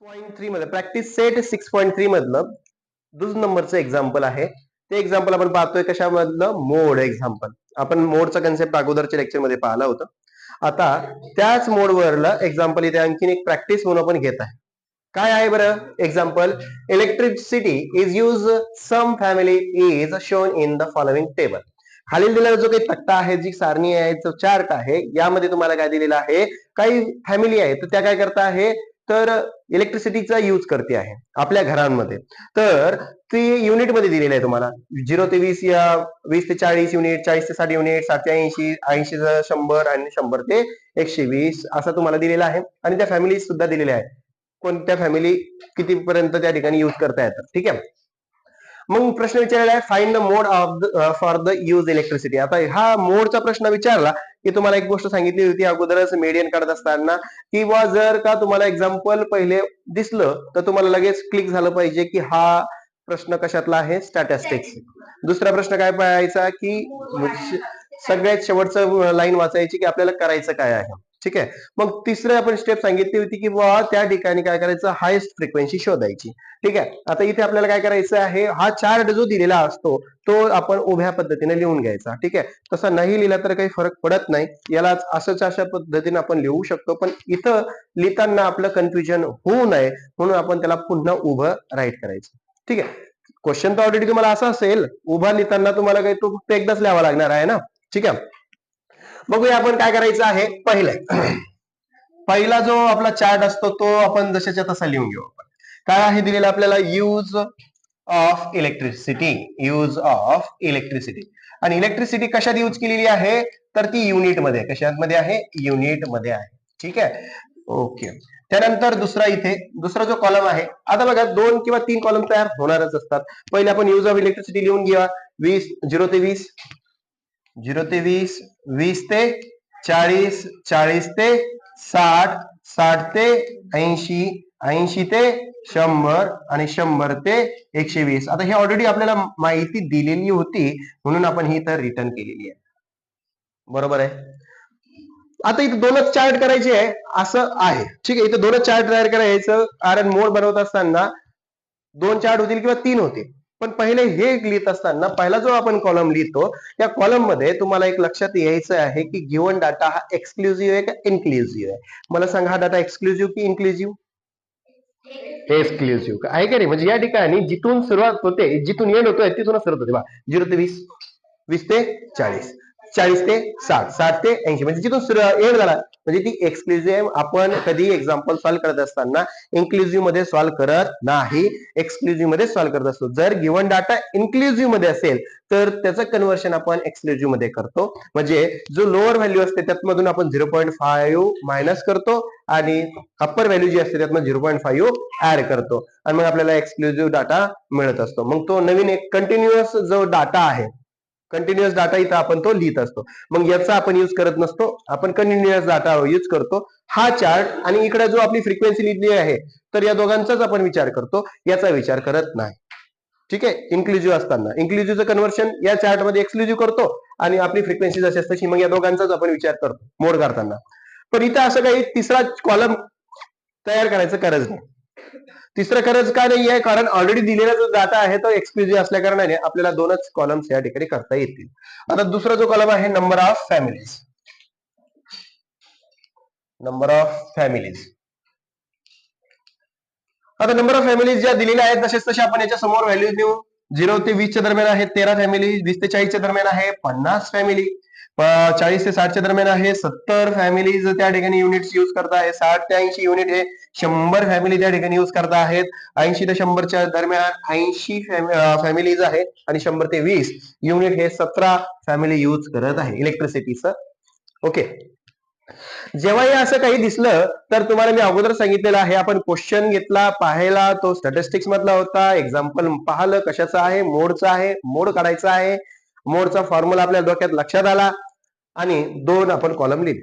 6.3 मध्ये practice set 6.3 मधलं 2 नंबरचं एक्झाम्पल आहे. ते एक्झाम्पल आपण पाहतोय कशामधलं, मोड एक्झाम्पल. आपण मोडचा कन्सेप्ट अगोदरच्या लेक्चर मध्ये पाहिला होता. आता त्याच मोडवरला एक्झाम्पल इथे आणखीन एक प्रॅक्टिस म्हणून आपण घेत आहे. काय आहे बरं example, electricity is use some family is shown in the following table. खालील दिलेला जो काही तक्ता आहे, जी सारणी आहे, जो चार्ट आहे, यामध्ये तुम्हाला काय दिलेलं आहे, काही फॅमिली आहे तर त्या काय करता आहे, तर इलेक्ट्रिसिटीचा यूज करते आहे आपल्या घरांमध्ये. तर ती युनिट मध्ये दिलेली आहे तुम्हाला 0 ते 20 या 20 ते 40 युनिट, 40 ते 60 युनिट, 60 ते 80, 80 ते 100 आणि 100 ते 120 असं तुम्हाला दिलेलं आहे. आणि त्या फॅमिली सुद्धा दिलेल्या आहेत, कोणत्या फॅमिली कितीपर्यंत त्या ठिकाणी युज करता येतात. ठीक आहे. मग प्रश्न विचारलेला आहे, find the mode of for the use electricity. आता हा मोडचा प्रश्न विचारला की तुम्हाला एक गोष्ट सांगितली होती अगोदरच मीडियन काढत असताना, की बा जर का तुम्हाला एक्झाम्पल पहिले दिसलं तर तुम्हाला लगेच क्लिक झालं पाहिजे की हा प्रश्न कशातला आहे, स्टॅटिस्टिक्स. दुसरा प्रश्न काय पाहायचा की सगळ्यात शेवटचं लाईन वाचायची की आपल्याला करायचं काय आहे. ठीक आहे. मग तिसरं आपण स्टेप सांगितली होती की बा त्या ठिकाणी काय करायचं, हायेस्ट फ्रिक्वेन्सी शोधायची. ठीक आहे. आता इथे आपल्याला काय करायचं आहे, हा चार्ट जो दिलेला असतो तो आपण उभ्या पद्धतीने लिहून घ्यायचा. ठीक आहे. तसा नाही लिहिला तर काही फरक पडत नाही, याला असंच अशा पद्धतीने आपण लिहू शकतो. पण इथं लिहिताना आपलं कन्फ्युजन होऊ नये म्हणून आपण त्याला पुन्हा उभं राईट करायचं. ठीक आहे. क्वेश्चन तर ऑलरेडी तुम्हाला असा असेल, उभा लिहिताना तुम्हाला काही तो फक्त एकदाच लिहावा लागणार आहे ना. ठीक आहे. बघूया आपण काय करायचं आहे. पहिला जो आपला चार्ट असतो तो आपण जशाच्या तसा लिहून घेऊ. आपण काय आहे दिलेलं आपल्याला, use of electricity. Use of electricity. आणि इलेक्ट्रिसिटी कशात यूज केलेली आहे, तर ती युनिट मध्ये. कशामध्ये आहे, युनिट मध्ये आहे. ठीक आहे. ओके. त्यानंतर दुसरा जो कॉलम आहे, आता बघा 2 किंवा 3 कॉलम तयार होणारच असतात. पहिले आपण यूज ऑफ इलेक्ट्रिसिटी लिहून घेऊया. 0 ते 20, 0 ते 20, 20 ते 40, 40 ते 60, 60 ते 80, 80 ते 100 आणि 100 ते 120. आता हे ऑलरेडी आपल्याला माहिती दिलेली होती म्हणून आपण ही तर रिटर्न केलेली आहे. बरोबर आहे. आता इथे 2च चार्ट करायचे आहे असं आहे. ठीक आहे. इथे 2च चार्ट तयार करायचं, कारण मोड बनवत असताना 2 चार्ट होतील किंवा 3 होतील. पण पहिले हे लिहित असताना पहिला जो आपण कॉलम लिहितो त्या कॉलम मध्ये तुम्हाला एक लक्षात यायचं आहे की गिव्हन डाटा हा एक्सक्लुझिव्ह आहे का इन्क्लुझिव्ह आहे. मला सांगा, हा डाटा एक्सक्लुझिव्ह की इन्क्लुझिव्ह? एक्सक्लुझिव्ह आहे का नाही. म्हणजे या ठिकाणी जिथून सुरुवात होते, जिथून एंड होतोय तिथूनच सुरुवात होते. 0 ते 20, 20 ते 40, 40 ते 60, 60 ते 80, म्हणजे जिथून एंड झाला म्हणजे ती एक्सक्लुझिव्ह. आपण कधी एक्झाम्पल सॉल्व्ह करत असताना इन्क्लुझिव्ह मध्ये सॉल्व्ह करत नाही, एक्सक्लुझिव्ह मध्ये सॉल्व्ह करत असतो. जर गिव्हन डाटा इन्क्लुझिव्ह मध्ये असेल तर त्याचं कन्व्हर्शन आपण एक्सक्लुझिव्ह मध्ये करतो. म्हणजे जो लोअर व्हॅल्यू असते त्यातमधून आपण 0.5 मायनस करतो आणि अप्पर व्हॅल्यू जी असते त्यातनं 0.5 ऍड करतो आणि मग आपल्याला एक्सक्लुझिव्ह डाटा मिळत असतो. मग तो नवीन एक कंटिन्युअस जो डाटा आहे, कंटिन्युअस डाटा इथं आपण तो लिहित असतो. मग याचा आपण यूज करत नसतो, आपण कंटिन्युअस डाटा यूज करतो. हा चार्ट आणि इकडे जो आपली फ्रिक्वेन्सी लिहिली आहे तर या दोघांचाच आपण विचार करतो, याचा विचार करत नाही. ठीक आहे. इन्क्लुझिव्ह असताना इन्क्लुझिव्हचं कन्व्हर्शन या चार्ट मध्ये एक्सक्लुझिव्ह करतो आणि आपली फ्रिक्वेन्सी जशी असते मग या दोघांचाच आपण विचार करतो मोड काढताना. पण इथं असं काही तिसरा कॉलम तयार करायचं गरज नाही. तिसरं गरज का नाही आहे, कारण ऑलरेडी दिलेला जो डाटा आहे तो एक्सक्लुझिव्ह असल्या कारणाने आपल्याला 2च कॉलम्स या ठिकाणी करता येतील. आता दुसरा जो कॉलम आहे, number of families. Number of families. आता नंबर ऑफ फॅमिलीज ज्या दिलेल्या आहेत तसेच तसे आपण याच्या समोर व्हॅल्यू देऊ. 0 ते 20 च्या दरम्यान आहे 13 फॅमिली, 20 ते 40 च्या दरम्यान आहे 50 फॅमिली, 40 ते 60 च्या दरम्यान आहे 70 फॅमिलीज त्या ठिकाणी युनिट्स युज करत आहे. 60 ते 80 युनिट हे 100 फॅमिली त्या ठिकाणी युज करत आहेत. 80 ते 100 च्या दरम्यान 80 फॅमिलीज आहेत आणि 100 ते 20 युनिट हे 17 फॅमिली युज करत आहे इलेक्ट्रिसिटीचं. ओके. जेव्हाही असं काही दिसलं तर तुम्हाला मी अगोदर सांगितलेलं आहे, आपण क्वेश्चन घेतला, पाहायला, तो स्टॅटिस्टिक्स मधला होता. एक्झाम्पल पाहिलं कशाचा आहे, मोडचा आहे, मोड काढायचा आहे. मोडचा फॉर्म्युला आपल्या डोक्यात लक्षात आला आणि 2 आपण कॉलम लिहिले.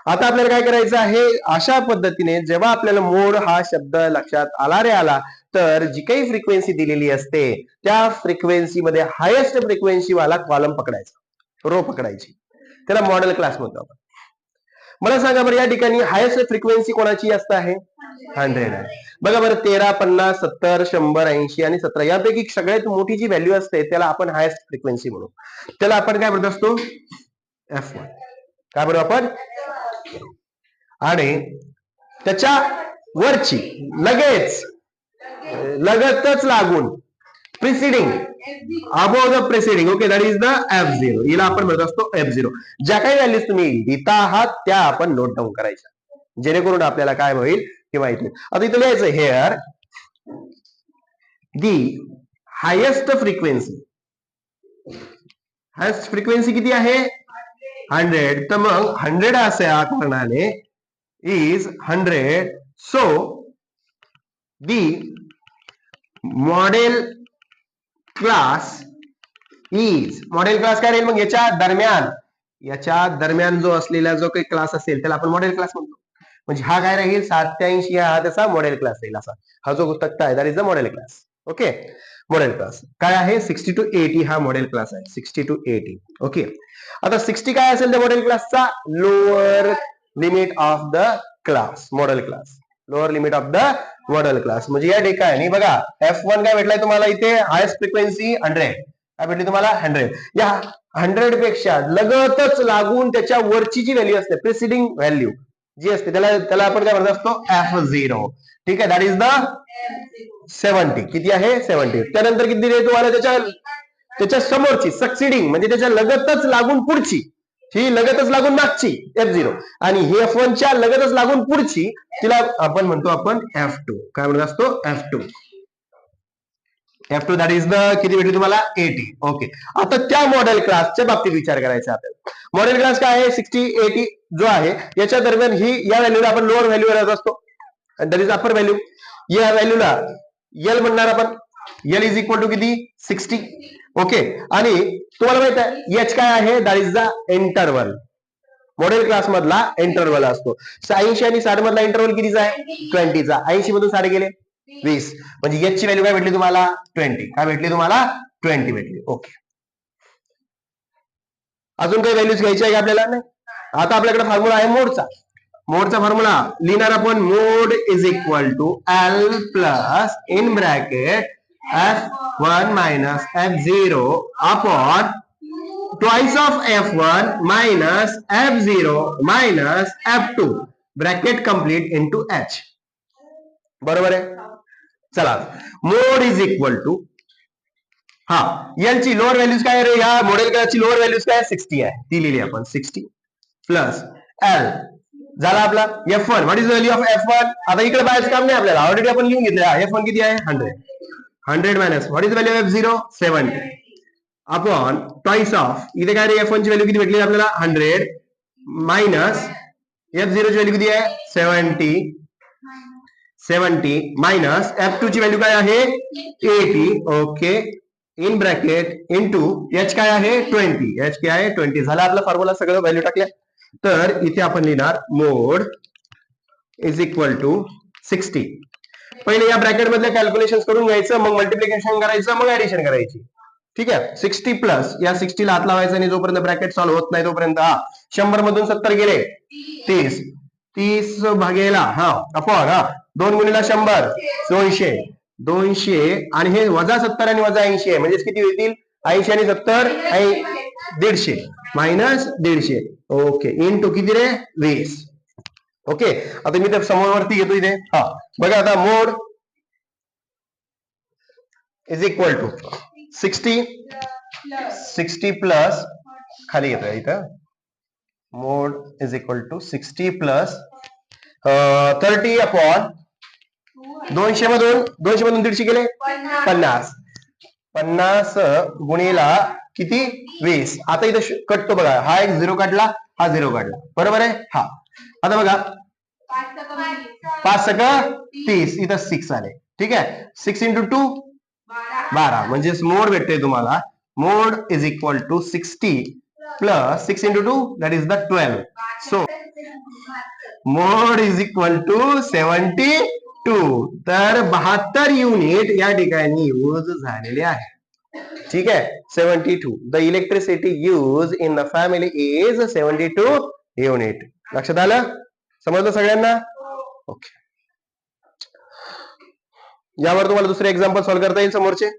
आता आपल्याला काय करायचं आहे, अशा पद्धतीने जेव्हा आपल्याला मोड हा शब्द लक्षात आला रे आला तर जी काही फ्रिक्वेन्सी दिलेली असते त्या फ्रिक्वेन्सी मध्ये हायेस्ट फ्रिक्वेन्सी वाला कॉलम पकडायचा, रो पकडायची. त्याला मॉडेल क्लास म्हणतो आपण. मला सांगा बरं, या ठिकाणी हायेस्ट फ्रिक्वेन्सी कोणाची जास्त आहे? 100 आहे. बघा बरं, 13, 50, 70, 100, 80 आणि 17 यापैकी सगळ्यात मोठी जी व्हॅल्यू असते त्याला आपण हायेस्ट फ्रिक्वेन्सी म्हणू. त्याला आपण काय म्हणत असतो? F1. काय म्हणू आपण? आणि त्याच्या वरची लगतच लागून preceding above the preceding, okay, that is the F0. हिला आपण म्हणत असतो F0. ज्या काही व्हॅल्यूज तुम्ही लिहिता आहात त्या आपण नोट डाऊन करायच्या, जेणेकरून आपल्याला काय होईल हे माहिती. आता इथं लिहायचं हेअर दी हायेस्ट फ्रिक्वेन्सी किती आहे? 100. तर मग 100 अशा कारणाने is 100. So the model class काय राहील? मग याच्या दरम्यान जो असलेला जो काही क्लास असेल त्याला आपण मॉडेल क्लास म्हणतो. म्हणजे हा काय राहील? 87 हा त्याचा मॉडेल क्लास राहील. असा हा जो तक्ता आहे that is the model class. Okay, model class काय आहे? 60 to 80 हा मॉडेल क्लास आहे. 60 to 80. ओके, आता 60 काय असेल त्या मॉडेल क्लासचा? Lower limit of the class, model class. Lower limit of the model class. म्हणजे या ठिकाणी बघा F1 काय भेटलाय तुम्हाला इथे? Highest frequency 100. काय भेटली तुम्हाला? 100. या 100 पेक्षा लगतच लागून त्याच्या वरची जी व्हॅल्यू असते, प्रिसिडिंग व्हॅल्यू जी असते, त्याला आपण काय म्हणत असतो? F0. ठीक आहे, दॅट इज द 70. किती आहे? 70. त्यानंतर किती दिली तुम्हाला? त्याच्या समोरची सक्सिडिंग म्हणजे त्याच्या लगतच लागून पुढची, ही लगतच लागून मागची F0, आणि ही F1 च्या लगतच लागून पुढची तिला आपण म्हणतो F2. काय म्हणत असतो? F2 दॅट इज द किती भेटली तुम्हाला? 80. ओके, आता त्या मॉडेल क्लासच्या बाबतीत विचार करायचा आपल्याला. मॉडेल क्लास काय आहे? 60, 80 जो आहे याच्या दरम्यान या व्हॅल्यूला आपण लोअर व्हॅल्यू करत असतो, दॅट इज अपर व्हॅल्यू. या व्हॅल्यूला L म्हणणार आपण. L इज इक्वल टू किती? 60. ओके, आणि तुम्हाला माहित आहे H काय आहे? That is the interval. Model class मधला इंटरवल असतो. 80 आणि 60 मधला इंटरवल कितीचा आहे? 20 चा. 80 मधून 60 गेले 20. म्हणजे H ची व्हॅल्यू काय भेटली तुम्हाला? 20. काय भेटली तुम्हाला? 20 भेटली. ओके, अजून काही व्हॅल्यूज घ्यायची आहे का आपल्याला? नाही. आता आपल्याकडे फॉर्म्युला आहे मोडचा फॉर्म्युला लिहिणार आपण. Mode is equal to L plus in bracket F1 minus F0 upon twice of F1 minus F0 minus F2 bracket complete into H. बरोबर आहे. चला, mode is equal to L ची लोअर व्हॅल्यूज काय रे? या model क्लासची lower values काय? 60 आहे, ती लिहिली आपण. 60 प्लस L झाला आपला F1. What is value of F1? आता इकडे बाहेरचं काम नाही आपल्याला, ऑलरेडी आपण लिहून घेतलं. F1 किती आहे? 100 minus what is value of F0? 70 upon twice of इथे काय रे? F1 ची व्हॅल्यू किती भेटली आपल्याला? 100 मायनस F0 ची व्हॅल्यू किती आहे? 70 मायनस F2 ची व्हॅल्यू काय आहे? 80. Okay, in bracket into H काय आहे? 20. H काय आहे? 20. झाला आपला फॉर्म्युला, सगळं व्हॅल्यू टाकल्या. तर इथे आपण लिहिणार मोड इज इक्वल टू 60. पहिले या ब्रॅकेट मधले कॅल्क्युलेशन करून घ्यायचं, मग मल्टिप्लिकेशन करायचं, मग ऍडिशन करायची. ठीक आहे. 60 प्लस या 60 ला हात लावायचा आणि जोपर्यंत ब्रॅकेट सॉल्व्ह होत नाही तोपर्यंत 100 मधून 70 गेले 30. 30 भागेला अपॉन 2 गुणिला 100 200. 200 आणि हे वजा 70 आणि वजा 80 आहे, म्हणजे किती होतील? 80 आणि 70 150 मायनस 150. ओके, इन टू किती रे? 20. ओके, आता मी तर समोरवरती घेतो इथे. बघा आता mode is equal to 60 plus खाली येतोय इथं. Mode is equal to 60 plus 30 upon 200 मधून 150 गेले 50. 50 गुणिला किती? 20. आता इथं कटतो बघा, हा एक 0 काढला, हा 0 काढला, बरोबर आहे. आता बघा 5 × 30 इथं 6 आले. ठीक आहे, 6 × 2 12. म्हणजे मोड भेटते तुम्हाला. Mode is equal to 60 plus 6 × 2 that is the 12. So mode is equal to 72. तर 72 युनिट या ठिकाणी यूज झालेले आहे. ठीक आहे, 72. The electricity use in the family is 72 unit. लक्षात आलं? समजलं सगळ्यांना? ओके. यावर तुम्हाला दुसरे एक्झाम्पल सॉल्व्ह करता येईल समोरचे.